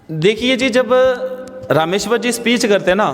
देखिए जी, जब रामेश्वर जी स्पीच करते हैं ना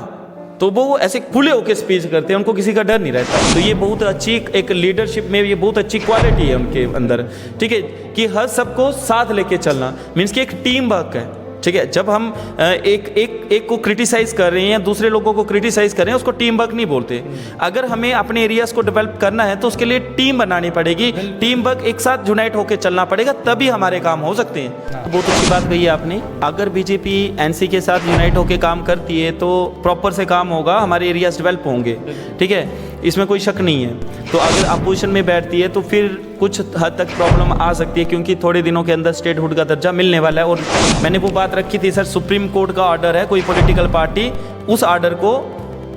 तो वो ऐसे खुले होकर स्पीच करते हैं, उनको किसी का डर नहीं रहता। तो ये बहुत अच्छी एक लीडरशिप में ये बहुत अच्छी क्वालिटी है उनके अंदर, ठीक है, कि हर सबको साथ लेके चलना, मीन्स कि एक टीम वर्क है, ठीक है। जब हम एक को क्रिटिसाइज कर रहे हैं, दूसरे लोगों को क्रिटिसाइज कर रहे हैं, उसको टीम वर्क नहीं बोलते। अगर हमें अपने एरियाज को डेवलप करना है तो उसके लिए टीम बनानी पड़ेगी, टीम वर्क, एक साथ यूनाइट होकर चलना पड़ेगा, तभी हमारे काम हो सकते हैं। तो बहुत अच्छी बात कही है आपने। अगर बीजेपी एनसी के साथ यूनाइट होकर काम करती है तो प्रॉपर से काम होगा, हमारे एरियाज डेवलप होंगे, ठीक है, इसमें कोई शक नहीं है। तो अगर अपोजिशन में बैठती है तो फिर कुछ हद तक प्रॉब्लम आ सकती है, क्योंकि थोड़े दिनों के अंदर स्टेटहुड का दर्जा मिलने वाला है। और मैंने वो बात रखी थी सर, सुप्रीम कोर्ट का ऑर्डर है, कोई पॉलिटिकल पार्टी उस ऑर्डर को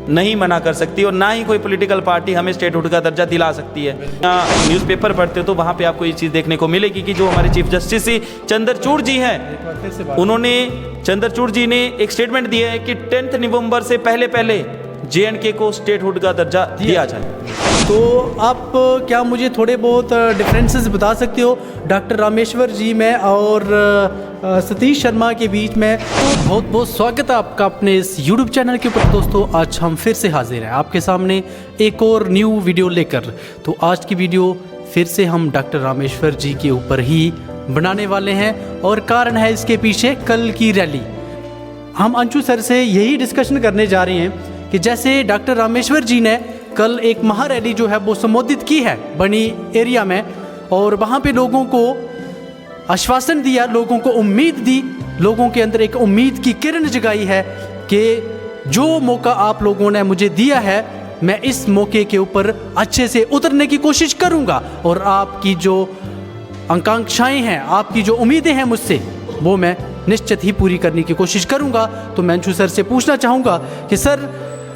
नहीं मना कर सकती और ना ही कोई पॉलिटिकल पार्टी हमें स्टेटहुड का दर्जा दिला सकती है। न्यूज़पेपर पढ़ते हो तो वहाँ पे आपको ये चीज़ देखने को मिलेगी कि जो हमारे चीफ जस्टिस चंद्रचूड़ जी हैं, उन्होंने, चंद्रचूड़ जी ने एक स्टेटमेंट दिया है कि 10 नवंबर से पहले JNK को स्टेटहुड का दर्जा दिया जाए। तो आप क्या मुझे थोड़े बहुत डिफरेंसेस बता सकते हो डॉक्टर रामेश्वर जी में और सतीश शर्मा के बीच में? तो बहुत बहुत स्वागत है आपका अपने इस YouTube चैनल के ऊपर। दोस्तों, आज हम फिर से हाजिर हैं आपके सामने एक और न्यू वीडियो लेकर। तो आज की वीडियो फिर से हम डॉक्टर रामेश्वर जी के ऊपर ही बनाने वाले हैं, और कारण है इसके पीछे कल की रैली। हम अंशु सर से यही डिस्कशन करने जा रहे हैं कि जैसे डॉक्टर रामेश्वर जी ने कल एक महारैली जो है वो संबोधित की है बनी एरिया में, और वहाँ पे लोगों को आश्वासन दिया, लोगों को उम्मीद दी, लोगों के अंदर एक उम्मीद की किरण जगाई है कि जो मौका आप लोगों ने मुझे दिया है, मैं इस मौके के ऊपर अच्छे से उतरने की कोशिश करूँगा, और आपकी जो आकांक्षाएँ हैं, आपकी जो उम्मीदें हैं मुझसे, वो मैं निश्चित ही पूरी करने की कोशिश करूँगा। तो मैं अंशु सर से पूछना चाहूँगा कि सर,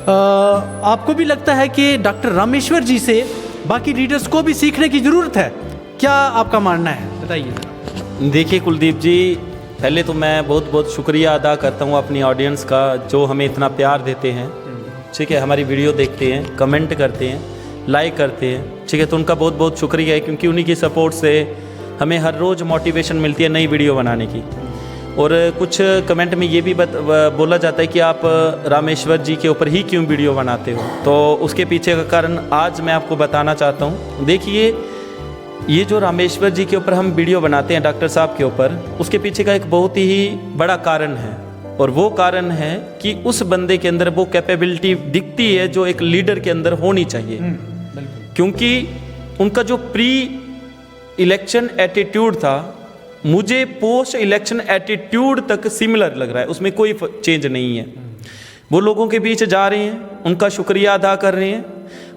आपको भी लगता है कि डॉक्टर रामेश्वर जी से बाकी लीडर्स को भी सीखने की ज़रूरत है? क्या आपका मानना है, बताइए। देखिए कुलदीप जी, पहले तो मैं बहुत बहुत शुक्रिया अदा करता हूँ अपनी ऑडियंस का, जो हमें इतना प्यार देते हैं, ठीक है, हमारी वीडियो देखते हैं, कमेंट करते हैं, लाइक करते हैं, ठीक है। तो उनका बहुत बहुत शुक्रिया है, क्योंकि उन्हीं की सपोर्ट से हमें हर रोज़ मोटिवेशन मिलती है नई वीडियो बनाने की। और कुछ कमेंट में ये भी बोला जाता है कि आप रामेश्वर जी के ऊपर ही क्यों वीडियो बनाते हो, तो उसके पीछे का कारण आज मैं आपको बताना चाहता हूँ। देखिए, ये जो रामेश्वर जी के ऊपर हम वीडियो बनाते हैं, डॉक्टर साहब के ऊपर, उसके पीछे का एक बहुत ही बड़ा कारण है, और वो कारण है कि उस बंदे के अंदर वो कैपेबिलिटी दिखती है जो एक लीडर के अंदर होनी चाहिए। क्योंकि उनका जो प्री इलेक्शन एटीट्यूड था, मुझे पोस्ट इलेक्शन एटीट्यूड तक सिमिलर लग रहा है, उसमें कोई चेंज नहीं है। वो लोगों के बीच जा रहे हैं, उनका शुक्रिया अदा कर रहे हैं,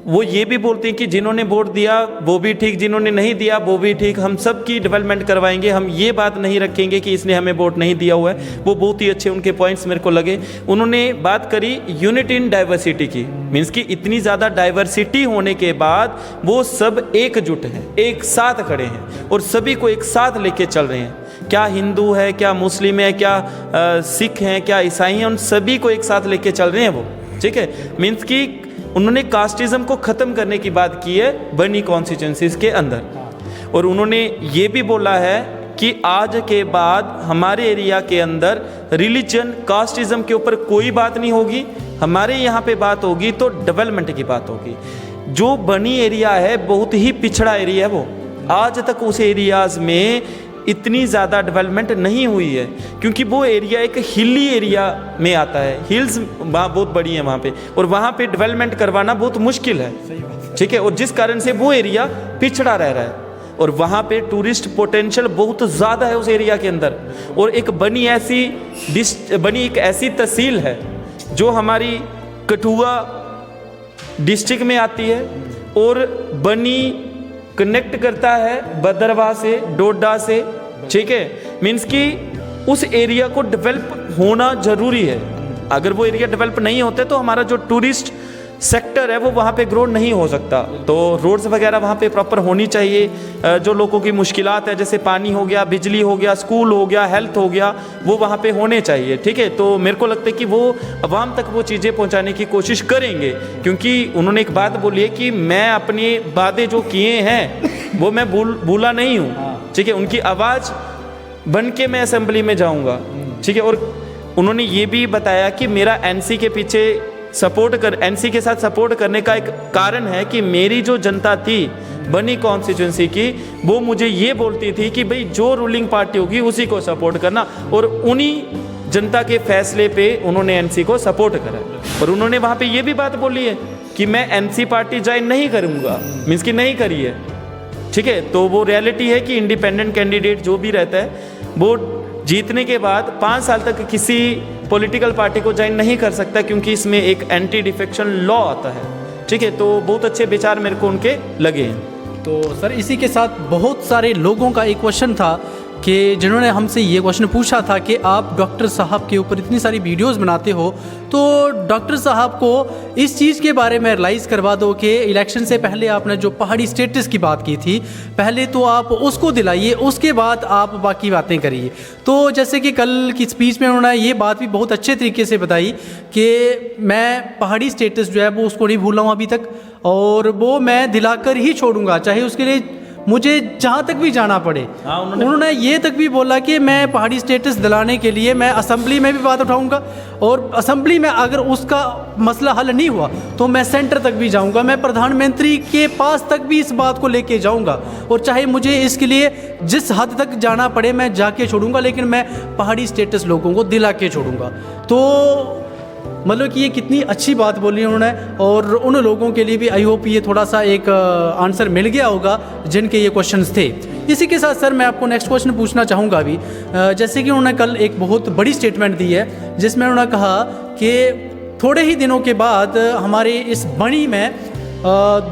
वो ये भी बोलते हैं कि जिन्होंने वोट दिया वो भी ठीक, जिन्होंने नहीं दिया वो भी ठीक, हम सब की डेवलपमेंट करवाएंगे, हम ये बात नहीं रखेंगे कि इसने हमें वोट नहीं दिया हुआ है। वो बहुत ही अच्छे उनके पॉइंट्स मेरे को लगे। उन्होंने बात करी यूनिटी इन डाइवर्सिटी की, मीन्स कि इतनी ज़्यादा डाइवर्सिटी होने के बाद वो सब एकजुट हैं, एक साथ खड़े हैं और सभी को एक साथ लेके चल रहे हैं। क्या हिंदू है, क्या मुस्लिम है, क्या सिख हैं, क्या ईसाई हैं, उन सभी को एक साथ लेके चल रहे हैं वो, ठीक है। मीन्स कि उन्होंने कास्टिज्म को ख़त्म करने की बात की है बनी कॉन्स्टिट्यूंसीज के अंदर, और उन्होंने ये भी बोला है कि आज के बाद हमारे एरिया के अंदर रिलीजन, कास्टिज्म के ऊपर कोई बात नहीं होगी, हमारे यहाँ पे बात होगी तो डेवलपमेंट की बात होगी। जो बनी एरिया है बहुत ही पिछड़ा एरिया है, वो आज तक उस एरियाज़ में इतनी ज़्यादा डेवलपमेंट नहीं हुई है, क्योंकि वो एरिया एक हिली एरिया में आता है, हिल्स वहाँ बहुत बड़ी है वहाँ पे, और वहाँ पे डेवलपमेंट करवाना बहुत मुश्किल है, ठीक है। और जिस कारण से वो एरिया पिछड़ा रह रहा है, और वहाँ पे टूरिस्ट पोटेंशियल बहुत ज़्यादा है उस एरिया के अंदर। और एक बनी एक ऐसी तहसील है जो हमारी कठुआ डिस्ट्रिक्ट में आती है, और बनी कनेक्ट करता है भद्रवाह से, डोडा से, ठीक है। मीन्स कि उस एरिया को डेवलप होना ज़रूरी है। अगर वो एरिया डेवलप नहीं होते तो हमारा जो टूरिस्ट सेक्टर है वो वहाँ पे ग्रो नहीं हो सकता। तो रोड्स वगैरह वहाँ पे प्रॉपर होनी चाहिए, जो लोगों की मुश्किलात है जैसे पानी हो गया, बिजली हो गया, स्कूल हो गया, हेल्थ हो गया, वो वहाँ पे होने चाहिए, ठीक है। तो मेरे को लगता है कि वो अवाम तक वो चीज़ें पहुँचाने की कोशिश करेंगे, क्योंकि उन्होंने एक बात बोली है कि मैं अपने वादे जो किए हैं वो मैं भूला नहीं हूँ, ठीक है। उनकी आवाज़ बन के मैं असेंबली में जाऊँगा, ठीक है। और उन्होंने ये भी बताया कि मेरा एनसी के पीछे एनसी के साथ सपोर्ट करने का एक कारण है कि मेरी जो जनता थी बनी कॉन्स्टिट्यूंसी की, वो मुझे ये बोलती थी कि भाई जो रूलिंग पार्टी होगी उसी को सपोर्ट करना, और उन्हीं जनता के फैसले पे उन्होंने एनसी को सपोर्ट करा। और उन्होंने वहाँ पे ये भी बात बोली है कि मैं एनसी पार्टी ज्वाइन नहीं करूँगा, मीन्स कि नहीं करी है, ठीक है। तो वो रियलिटी है कि इंडिपेंडेंट कैंडिडेट जो भी रहता है वो जीतने के बाद 5 साल तक किसी पॉलिटिकल पार्टी को ज्वाइन नहीं कर सकता, क्योंकि इसमें एक एंटी डिफेक्शन लॉ आता है, ठीक है। तो बहुत अच्छे विचार मेरे को उनके लगे हैं। तो सर इसी के साथ बहुत सारे लोगों का एक क्वेश्चन था कि जिन्होंने हमसे ये क्वेश्चन पूछा था कि आप डॉक्टर साहब के ऊपर इतनी सारी वीडियोस बनाते हो, तो डॉक्टर साहब को इस चीज़ के बारे में रियलाइज़ करवा दो कि इलेक्शन से पहले आपने जो पहाड़ी स्टेटस की बात की थी, पहले तो आप उसको दिलाइए, उसके बाद आप बाकी बातें करिए। तो जैसे कि कल की स्पीच में उन्होंने ये बात भी बहुत अच्छे तरीके से बताई कि मैं पहाड़ी स्टेटस जो है वो उसको नहीं भूला हूँ अभी तक, और वो मैं दिलाकर ही छोड़ूंगा, चाहे उसके लिए मुझे जहाँ तक भी जाना पड़े। हाँ, उन्होंने ये तक भी बोला कि मैं पहाड़ी स्टेटस दिलाने के लिए मैं असेंबली में भी बात उठाऊंगा, और असेंबली में अगर उसका मसला हल नहीं हुआ तो मैं सेंटर तक भी जाऊंगा, मैं प्रधानमंत्री के पास तक भी इस बात को लेके जाऊंगा, और चाहे मुझे इसके लिए जिस हद तक जाना पड़े मैं जाके छोड़ूंगा, लेकिन मैं पहाड़ी स्टेटस लोगों को दिला के छोड़ूंगा। तो मतलब कि ये कितनी अच्छी बात बोली उन्होंने, और उन लोगों के लिए भी आई होप ये थोड़ा सा एक आंसर मिल गया होगा जिनके ये क्वेश्चंस थे। इसी के साथ सर मैं आपको नेक्स्ट क्वेश्चन पूछना चाहूँगा अभी। जैसे कि उन्होंने कल एक बहुत बड़ी स्टेटमेंट दी है जिसमें उन्होंने कहा कि थोड़े ही दिनों के बाद हमारे इस बणी में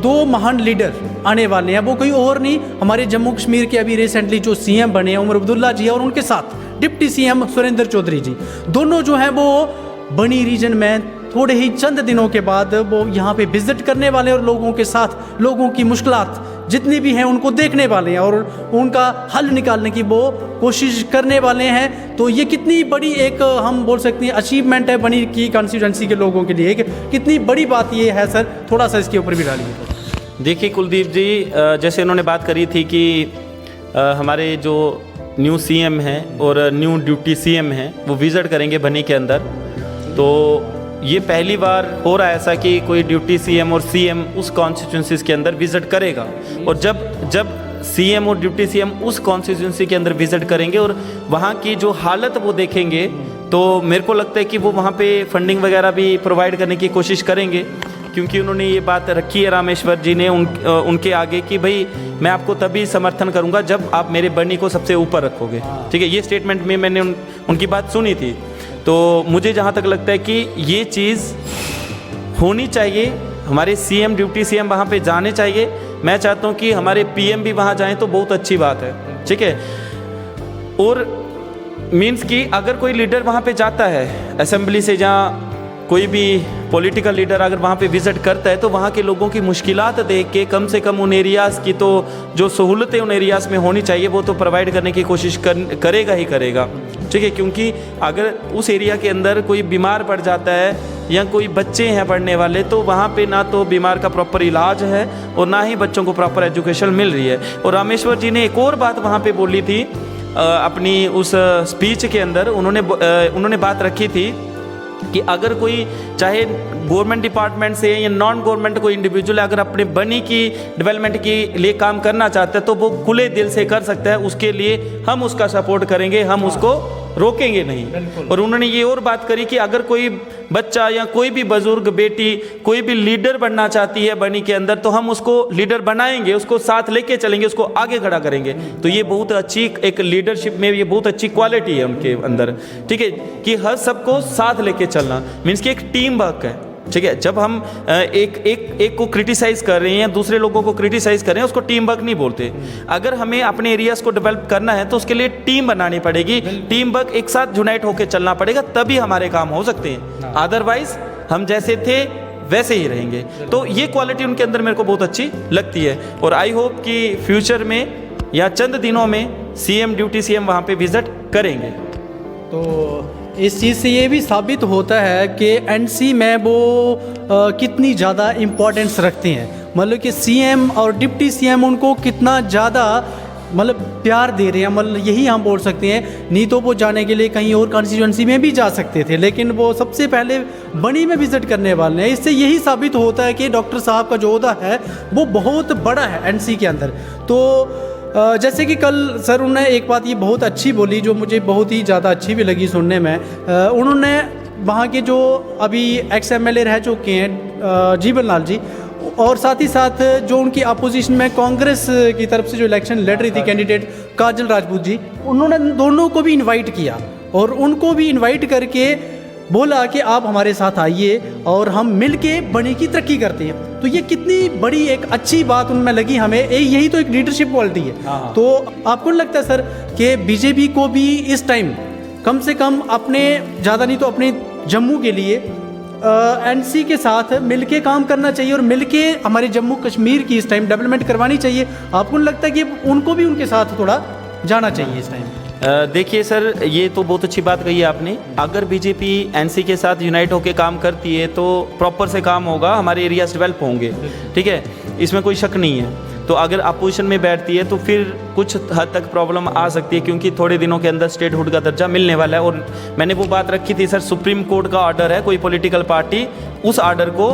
2 महान लीडर आने वाले हैं, वो कोई और नहीं हमारे जम्मू कश्मीर के अभी रिसेंटली जो सीएम बने हैं उमर अब्दुल्ला जी, और उनके साथ डिप्टी सीएम सुरेंद्र चौधरी जी, दोनों जो हैं वो बनी रीजन में थोड़े ही चंद दिनों के बाद वो यहाँ पे विजिट करने वाले और लोगों के साथ लोगों की मुश्किलात जितनी भी हैं उनको देखने वाले हैं और उनका हल निकालने की वो कोशिश करने वाले हैं। तो ये कितनी बड़ी एक हम बोल सकते हैं अचीवमेंट है बनी की कॉन्स्टिट्यूंसी के लोगों के लिए, कितनी बड़ी बात ये है सर, थोड़ा सा इसके ऊपर भी डालिए। देखिए कुलदीप जी, जैसे इन्होंने बात करी थी कि हमारे जो न्यू सीएम हैं और न्यू ड्यूटी सीएम हैं वो विज़िट करेंगे बनी के अंदर, तो ये पहली बार हो रहा है ऐसा कि कोई ड्यूटी सीएम और सीएम उस कॉन्स्टिट्यूंसीज के अंदर विज़िट करेगा। और जब सीएम और ड्यूटी सीएम उस कॉन्स्टिट्यूंसी के अंदर विज़िट करेंगे और वहाँ की जो हालत वो देखेंगे, तो मेरे को लगता है कि वो वहाँ पे फंडिंग वगैरह भी प्रोवाइड करने की कोशिश करेंगे, क्योंकि उन्होंने ये बात रखी है रामेश्वर जी ने उनके आगे कि भाई मैं आपको तभी समर्थन करूँगा जब आप मेरे बनी को सबसे ऊपर रखोगे, ठीक है। ये स्टेटमेंट में मैंने उनकी बात सुनी थी। तो मुझे जहाँ तक लगता है कि ये चीज़ होनी चाहिए, हमारे सीएम ड्यूटी सीएम वहाँ पे जाने चाहिए। मैं चाहता हूँ कि हमारे पीएम भी वहाँ जाएं तो बहुत अच्छी बात है, ठीक है। और मीन्स कि अगर कोई लीडर वहाँ पे जाता है असेंबली से, जहाँ कोई भी पॉलिटिकल लीडर अगर वहाँ पे विज़िट करता है तो वहाँ के लोगों की मुश्किलात देख के कम से कम उन एरियाज़ की तो जो सहूलतें उन एरियाज़ में होनी चाहिए वो तो प्रोवाइड करने की कोशिश करेगा ही करेगा, ठीक है। क्योंकि अगर उस एरिया के अंदर कोई बीमार पड़ जाता है या कोई बच्चे हैं पढ़ने वाले, तो वहाँ पे ना तो बीमार का प्रॉपर इलाज है और ना ही बच्चों को प्रॉपर एजुकेशन मिल रही है। और रामेश्वर जी ने एक और बात वहाँ पे बोली थी अपनी उस स्पीच के अंदर, उन्होंने बात रखी थी कि अगर कोई चाहे गवर्नमेंट डिपार्टमेंट से या नॉन गवर्नमेंट कोई इंडिविजुअल अगर अपने बनी की डेवलपमेंट के लिए काम करना चाहता है तो वो खुले दिल से कर सकता है, उसके लिए हम उसका सपोर्ट करेंगे, हम उसको रोकेंगे नहीं। और उन्होंने ये और बात करी कि अगर कोई बच्चा या कोई भी बुजुर्ग बेटी कोई भी लीडर बनना चाहती है बनी के अंदर तो हम उसको लीडर बनाएंगे, उसको साथ लेके चलेंगे, उसको आगे खड़ा करेंगे। तो ये बहुत अच्छी एक लीडरशिप में ये बहुत अच्छी क्वालिटी है उनके अंदर, ठीक है, कि हर सबको साथ लेके चलना मीन्स कि एक टीम वर्क है, ठीक है। जब हम एक को क्रिटिसाइज़ कर रहे हैं या दूसरे लोगों को क्रिटिसाइज़ कर रहे हैं उसको टीम वर्क नहीं बोलते। अगर हमें अपने एरियाज़ को डेवलप करना है तो उसके लिए टीम बनानी पड़ेगी, टीम वर्क एक साथ यूनाइट होकर चलना पड़ेगा, तभी हमारे काम हो सकते हैं। अदरवाइज हम जैसे थे वैसे ही रहेंगे। तो ये क्वालिटी उनके अंदर मेरे को बहुत अच्छी लगती है और आई होप कि फ्यूचर में या चंद दिनों में सीएम ड्यूटी सीएम वहाँ पे विजिट करेंगे। तो इस चीज़ से ये भी साबित होता है कि एनसी में वो कितनी ज़्यादा इम्पोर्टेंस रखते हैं, मतलब कि सीएम और डिप्टी सीएम उनको कितना ज़्यादा मतलब प्यार दे रहे हैं, मतलब यही हम बोल सकते हैं। नहीं तो वो जाने के लिए कहीं और कॉन्स्टिट्यूंसी में भी जा सकते थे, लेकिन वो सबसे पहले बनी में विजिट करने वाले हैं। इससे यही साबित होता है कि डॉक्टर साहब का जो ओहदा है वो बहुत बड़ा है एनसी के अंदर। तो जैसे कि कल सर उन्होंने एक बात ये बहुत अच्छी बोली, जो मुझे बहुत ही ज़्यादा अच्छी भी लगी सुनने में। उन्होंने वहाँ के जो अभी एक्स MLA रह चुके हैं जीवन लाल जी, और साथ ही साथ जो उनकी अपोजिशन में कांग्रेस की तरफ से जो इलेक्शन लड़ रही थी कैंडिडेट काजल राजपूत जी, उन्होंने दोनों को भी इनवाइट किया और उनको भी इनवाइट करके बोला कि आप हमारे साथ आइए और हम मिल के बनी की तरक्की करते हैं। तो ये कितनी बड़ी एक अच्छी बात उनमें लगी हमें, यही तो एक लीडरशिप क्वालिटी है। तो आपको नहीं लगता सर कि बीजेपी को भी इस टाइम कम से कम अपने, ज़्यादा नहीं तो अपने जम्मू के लिए एनसी के साथ मिलके काम करना चाहिए और मिलके हमारे जम्मू कश्मीर की इस टाइम डेवलपमेंट करवानी चाहिए? आपको नहीं लगता कि उनको भी उनके साथ थोड़ा जाना चाहिए इस टाइम? देखिए सर, ये तो बहुत अच्छी बात कही है आपने। अगर बीजेपी एनसी के साथ यूनाइट होकर काम करती है तो प्रॉपर से काम होगा, हमारे एरियाज डेवलप होंगे, ठीक है, इसमें कोई शक नहीं है। तो अगर अपोजिशन में बैठती है तो फिर कुछ हद तक प्रॉब्लम आ सकती है, क्योंकि थोड़े दिनों के अंदर स्टेटहुड का दर्जा मिलने वाला है। और मैंने वो बात रखी थी सर, सुप्रीम कोर्ट का ऑर्डर है, कोई पॉलिटिकल पार्टी उस ऑर्डर को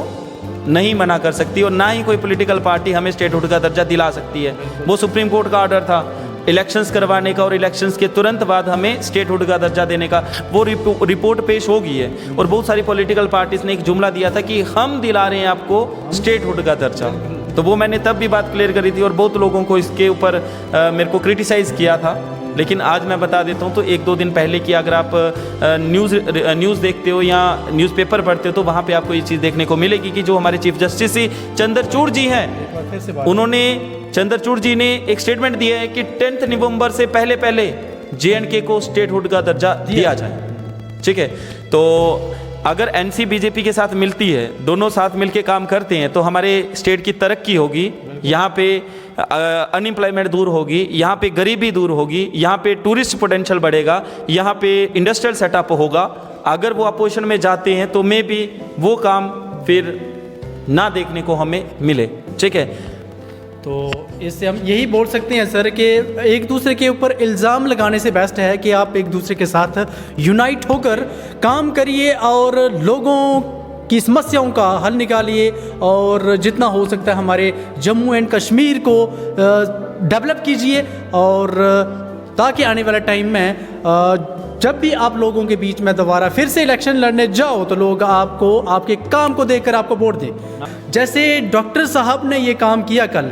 नहीं मना कर सकती और ना ही कोई पॉलिटिकल पार्टी हमें स्टेटहुड का दर्जा दिला सकती है। वो सुप्रीम कोर्ट का ऑर्डर था इलेक्शंस करवाने का, और इलेक्शंस के तुरंत बाद हमें स्टेटहुड का दर्जा देने का। वो रिपोर्ट पेश हो गई है और बहुत सारी पॉलिटिकल पार्टीज ने एक जुमला दिया था कि हम दिला रहे हैं आपको स्टेटहुड का दर्जा। तो वो मैंने तब भी बात क्लियर करी थी और बहुत लोगों को इसके ऊपर मेरे को क्रिटिसाइज़ किया था। लेकिन आज मैं बता देता हूँ, तो 1-2 दिन पहले की अगर आप न्यूज़ देखते हो या न्यूज़पेपर पढ़ते हो तो वहाँ पे आपको ये चीज़ देखने को मिलेगी कि जो हमारे चीफ जस्टिस चंद्रचूड़ जी हैं, उन्होंने चंद्रचूड़ जी ने एक स्टेटमेंट दिया है कि 10 नवंबर से पहले JNK को स्टेटहुड का दर्जा दिया जाए, ठीक है। तो अगर एनसी बीजेपी के साथ मिलती है, दोनों साथ मिलके काम करते हैं, तो हमारे स्टेट की तरक्की होगी, यहाँ पे अनएम्प्लॉयमेंट दूर होगी, यहाँ पे गरीबी दूर होगी, यहाँ पे टूरिस्ट पोटेंशियल बढ़ेगा, यहाँ पे इंडस्ट्रियल सेटअप होगा। अगर वो अपोजिशन में जाते हैं तो मे बी वो काम फिर ना देखने को हमें मिले, ठीक है। तो इससे हम यही बोल सकते हैं सर कि एक दूसरे के ऊपर इल्ज़ाम लगाने से बेस्ट है कि आप एक दूसरे के साथ यूनाइट होकर काम करिए और लोगों की समस्याओं का हल निकालिए, और जितना हो सकता है हमारे जम्मू एंड कश्मीर को डेवलप कीजिए। और ताकि आने वाले टाइम में जब भी आप लोगों के बीच में दोबारा फिर से इलेक्शन लड़ने जाओ तो लोग आपको आपके काम को देखकर आपको वोट दें। जैसे डॉक्टर साहब ने ये काम किया, कल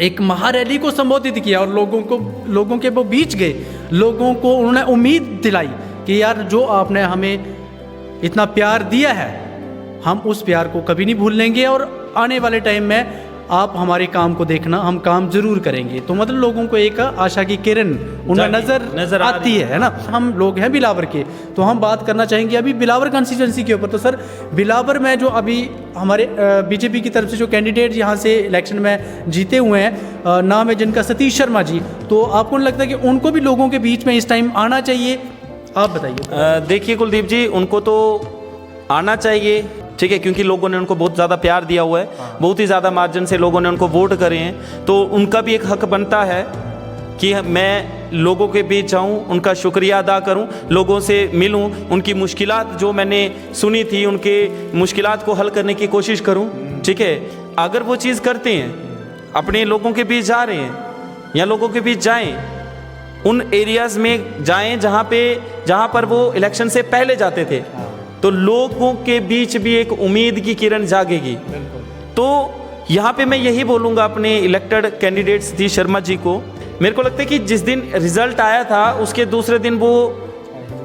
एक महारैली को संबोधित किया और लोगों के वो बीच गए, लोगों को उन्होंने उम्मीद दिलाई कि यार जो आपने हमें इतना प्यार दिया है, हम उस प्यार को कभी नहीं भूलेंगे और आने वाले टाइम में आप हमारे काम को देखना, हम काम जरूर करेंगे। तो मतलब लोगों को एक आशा की किरण उन्हें नजर आती है ना। हम लोग हैं बिलावर के, तो हम बात करना चाहेंगे अभी बिलावर कॉन्स्टिट्यूंसी के ऊपर। तो सर, बिलावर में जो अभी हमारे बीजेपी की तरफ से जो कैंडिडेट यहाँ से इलेक्शन में जीते हुए हैं, नाम है जिनका सतीश शर्मा जी, तो आपको नहीं लगता कि उनको भी लोगों के बीच में इस टाइम आना चाहिए? आप बताइए। देखिए कुलदीप जी, उनको तो आना चाहिए, ठीक है, क्योंकि लोगों ने उनको बहुत ज़्यादा प्यार दिया हुआ है, बहुत ही ज़्यादा मार्जिन से लोगों ने उनको वोट करे हैं। तो उनका भी एक हक बनता है कि मैं लोगों के बीच जाऊं, उनका शुक्रिया अदा करूं, लोगों से मिलूं, उनकी मुश्किलात जो मैंने सुनी थी उनके मुश्किलात को हल करने की कोशिश करूं, ठीक है। अगर वो चीज़ करते हैं, अपने लोगों के बीच जा रहे हैं या लोगों के बीच जाएं, उन एरियाज़ में जाएं जहाँ पर वो इलेक्शन से पहले जाते थे, तो लोगों के बीच भी एक उम्मीद की किरण जागेगी। तो यहाँ पे मैं यही बोलूँगा अपने इलेक्टेड कैंडिडेट सतीश शर्मा जी को, मेरे को लगता है कि जिस दिन रिजल्ट आया था उसके दूसरे दिन वो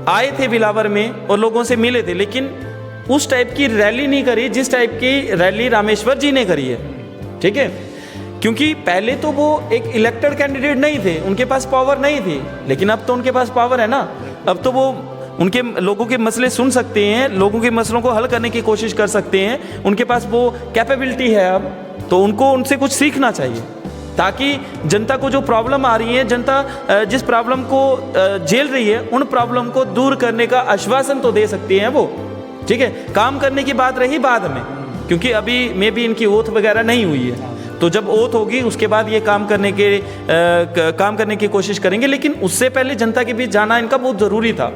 आए थे बिलावर में और लोगों से मिले थे, लेकिन उस टाइप की रैली नहीं करी जिस टाइप की रैली रामेश्वर जी ने करी है, ठीक है। क्योंकि पहले तो वो एक इलेक्टेड कैंडिडेट नहीं थे, उनके पास पावर नहीं थी, लेकिन अब तो उनके पास पावर है ना। अब तो वो उनके लोगों के मसले सुन सकते हैं, लोगों के मसलों को हल करने की कोशिश कर सकते हैं, उनके पास वो कैपेबिलिटी है अब। तो उनको उनसे कुछ सीखना चाहिए, ताकि जनता को जो प्रॉब्लम आ रही है, जनता जिस प्रॉब्लम को झेल रही है, उन प्रॉब्लम को दूर करने का आश्वासन तो दे सकती हैं वो, ठीक है। काम करने की बात रही बाद में, क्योंकि अभी में भी इनकी ओथ वगैरह नहीं हुई है, तो जब ओथ होगी उसके बाद ये काम करने की कोशिश करेंगे, लेकिन उससे पहले जनता के बीच जाना इनका बहुत ज़रूरी था।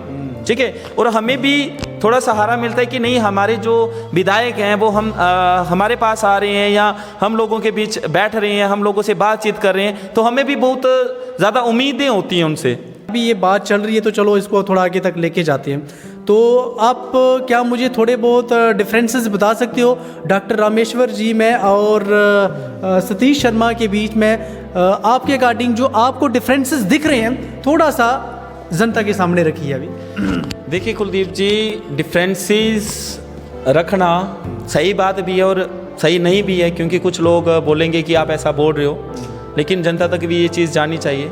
ठीक है, और हमें भी थोड़ा सहारा मिलता है कि नहीं, हमारे जो विधायक हैं वो हमारे पास आ रहे हैं या हम लोगों के बीच बैठ रहे हैं, हम लोगों से बातचीत कर रहे हैं, तो हमें भी बहुत ज़्यादा उम्मीदें होती हैं उनसे। अभी ये बात चल रही है तो चलो इसको थोड़ा आगे तक लेके जाते हैं। तो आप क्या मुझे थोड़े बहुत डिफरेंसेस बता सकते हो डॉक्टर रामेश्वर जी में और सतीश शर्मा के बीच में, आपके अकॉर्डिंग जो आपको डिफरेंसेस दिख रहे हैं, थोड़ा सा जनता के सामने रखिए अभी। देखिए कुलदीप जी, डिफरेंसेस रखना सही बात भी है और सही नहीं भी है, क्योंकि कुछ लोग बोलेंगे कि आप ऐसा बोल रहे हो, लेकिन जनता तक भी ये चीज़ जानी चाहिए।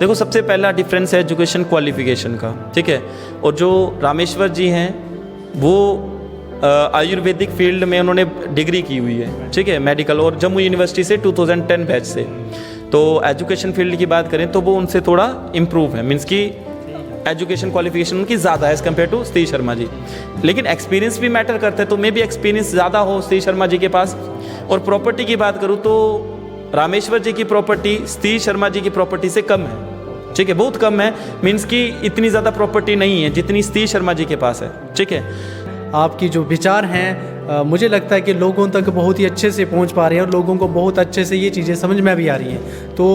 देखो, सबसे पहला डिफरेंस है एजुकेशन क्वालिफिकेशन का। ठीक है, और जो रामेश्वर जी हैं वो आयुर्वेदिक फील्ड में उन्होंने डिग्री की हुई है, ठीक है, मेडिकल, और जम्मू यूनिवर्सिटी से 2010 बैच से। तो एजुकेशन फील्ड की बात करें तो वो उनसे थोड़ा इम्प्रूव है, मीन्स कि एजुकेशन क्वालिफिकेशन उनकी ज़्यादा है as compare to Satish Sharma ji. लेकिन एक्सपीरियंस भी मैटर करता है, तो मे भी एक्सपीरियंस ज़्यादा हो सतीश शर्मा जी के पास। और प्रॉपर्टी की बात करूँ तो रामेश्वर जी की प्रॉपर्टी सतीश शर्मा जी की प्रॉपर्टी से कम है। ठीक है, बहुत कम है, मीन्स कि इतनी ज़्यादा प्रॉपर्टी नहीं है जितनी सतीश शर्मा जी के पास है। ठीक है, आपकी जो विचार हैं मुझे लगता है कि लोगों तक बहुत ही अच्छे से पहुंच पा रहे हैं और लोगों को बहुत अच्छे से ये चीज़ें समझ में भी आ रही हैं। तो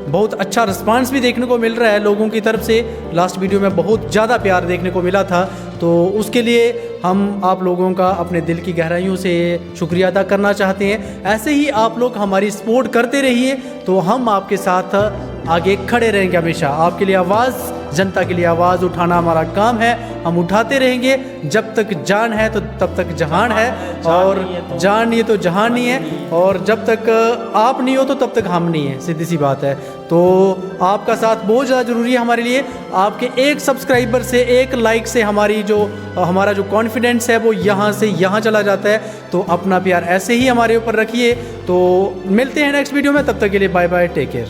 बहुत अच्छा रिस्पांस भी देखने को मिल रहा है लोगों की तरफ से। लास्ट वीडियो में बहुत ज़्यादा प्यार देखने को मिला था, तो उसके लिए हम आप लोगों का अपने दिल की गहराइयों से शुक्रिया अदा करना चाहते हैं। ऐसे ही आप लोग हमारी सपोर्ट करते रहिए, तो हम आपके साथ आगे खड़े रहेंगे हमेशा। आपके लिए आवाज़, जनता के लिए आवाज़ उठाना हमारा काम है, हम उठाते रहेंगे। जब तक जान है तो तब तक जहान है, और जान नहीं है तो जहान नहीं है, और जब तक आप नहीं हो तो तब तक हम नहीं है, सीधी सी बात है। तो आपका साथ बहुत ज़्यादा ज़रूरी है हमारे लिए। आपके एक सब्सक्राइबर से, एक लाइक से हमारा जो कॉन्फिडेंस है वो यहाँ से यहाँ चला जाता है। तो अपना प्यार ऐसे ही हमारे ऊपर रखिए। तो मिलते हैं नेक्स्ट वीडियो में, तब तक के लिए बाय बाय, टेक केयर।